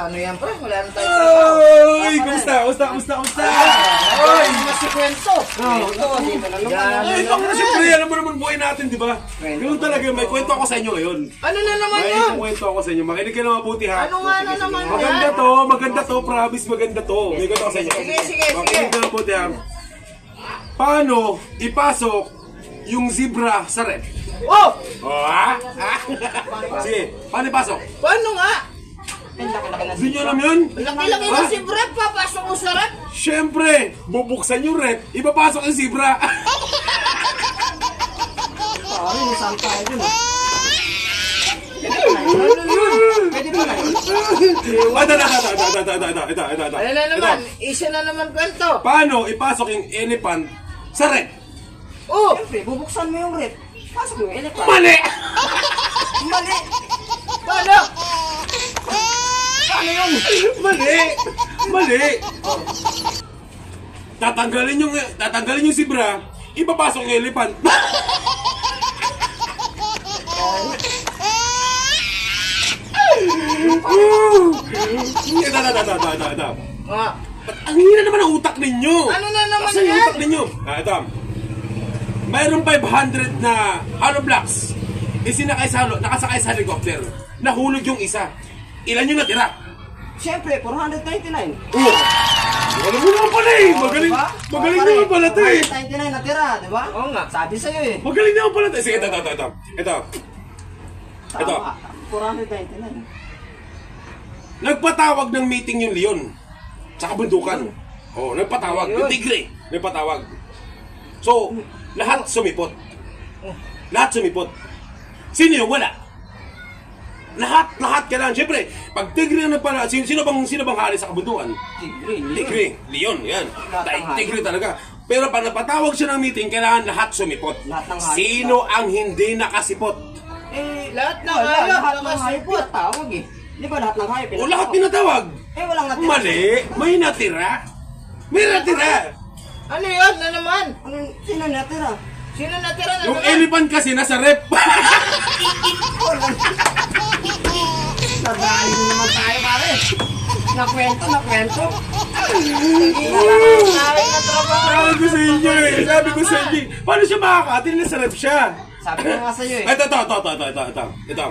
Paano yan, pre? Wala na tayo trabaho. Oy! Kumusta? Oy! Mas si Kwento. Ito, dito na naman. Ay, siyempre, alam mo naman buhay natin, di ba? Ganun talaga, may kwento ako sa inyo ngayon. Ano na naman May yan? kwento ako sa inyo. Makinig kayo na mabuti, ha? Ano nga na naman yan? Maganda to, promise, maganda to. May kwento ako sa inyo. Sige. Makinig na mabuti, ha? Paano ipasok yung zebra sa rep? Oh! Oh, ha? Sige, paano ipasok? Paano nga? Hindi nyo alam yun? Laki-laki na si Brep, papasok mo sa rep. Siyempre, bubuksan yung rep, ipapasok yung zebra. Pare, nasaan tayo dun ah? Pwede ba na yun? Ito. Ano na naman? Isa na naman kwento. Paano ipasok yung elephant sa rep? Oh! Siyempre, bubuksan mo yung rep. Pasok mo yung elephant. Mali! Mali! Paano? Paano yun? Mali! Tatanggalin yung zebra, ipapasok yung elephant. Ito. Ah. Ang hina naman ang utak ninyo. Ano na naman Kasi yung yan? utak ninyo. Ito. Mayroong 500 na hollow blocks. Nakasakay sa helicopter. Nahulog yung isa. Ilan yung natira? Siyempre, 499. Oh! Alam mo naman pala eh! Magaling naman pala ito eh! 499 natira, di ba? Oo nga. Sabi sa'yo eh. Magaling naman pala ito. Sige, ito. Ito. Tama. 499. Nagpatawag ng meeting yung leon. Tsaka bundukan. Oh, nagpatawag. Yung tigre. Nagpatawag. So, lahat sumipot. Sino yung wala? Lahat kailangan. Siyempre, pag tigre na pala, sino bang hari sa kabundukan? Tigre. Leon, yan. Tigre talaga. Pero pag napatawag siya ng meeting, kailangan lahat sumipot. Lahat ng hayop. Sino ang hindi nakasipot? Eh, Lahat ng wala, hayop, lahat ng hayop nakasipot. pinatawag eh. Di ba lahat ng hayop O lahat pinatawag. Eh, walang natira. Mali. May natira. May natira. Ano yun? Na naman? Ano, sino natira? Sino natira na Yung naman? elephant kasi nasa rep. Nagaling naman tayo, pare. Nakwento. Sabi na trabaho. Sabi ko sa inyo. Paano siya makakatin na sa rep siya? Sabi ko nga sa'yo eh. Ito.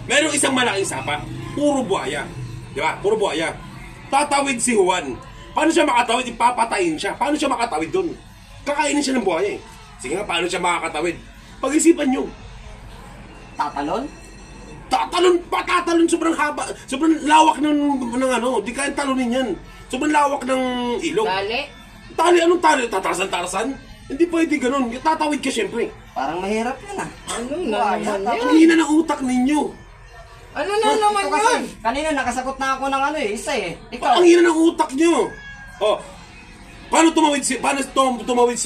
Merong isang malaking sapa. Puro buhaya. Di ba? Puro buhaya. Tatawid si Juan. Paano siya makatawid? Ipapatayin siya. Paano siya makatawid dun? Kakainin siya ng buhaya eh. Sige nga, paano siya makakatawid? Pag-isipan nyo. Tatalon? Tatalon, sobrang haba, sobrang lawak ng ano, di kayang talunin yan. Sobrang lawak ng ilog. Dali. Anong tali? Tatarasan? Hindi pwede ganun. Tatawid ka syempre. Parang mahirap yun ah. Ano na naman Ang yan? hina ng utak ninyo. Ano na naman Ito kasi, yun? kanina nakasagot na ako ng ano eh, isa eh. Ikaw. Ang hina ng utak nyo. Oh, paano tumawid si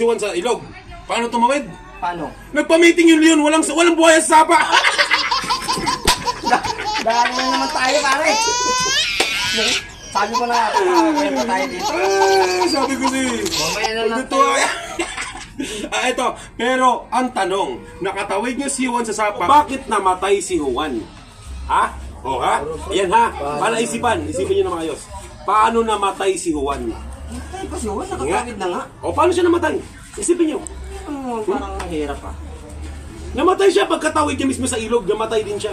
Juan sa ilog? Paano tumawid? Paano? Nagpa-meeting yung leon, walang buhaya sa sapa. Dahil na naman tayo, pare. Sabi ko na, kwento tayo dito. Sabi ko Mamaya na lang Ito ito. Pero ang tanong, nakatawid niyo si Juan sa sapa, bakit namatay si Juan? Ha? O ha? Ayan ha? Para isipin niyo na maayos. Paano namatay si Juan? Tayo pa siya, nakatawid na nga. O paano siya namatay? Isipin niyo. Parang mahirap ah. Namatay siya pagkatawid niya mismo sa ilog, namatay din siya.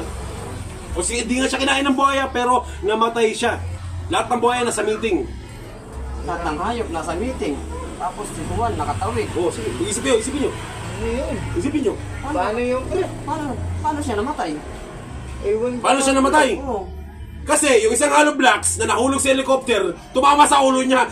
O sige, di nga siya kinain ng buhaya, pero namatay siya. Lahat ng buhaya nasa meeting. Lahat ng hayop nasa meeting. Tapos si Juan nakatawid. O sige, isipin niyo. Ano yun? Isipin niyo. Paano yung pre? Paano siya namatay? Ewan ko. Paano siya namatay? Oo. Kasi yung isang hollow blocks na nahulog sa helicopter, tumama sa ulo niya.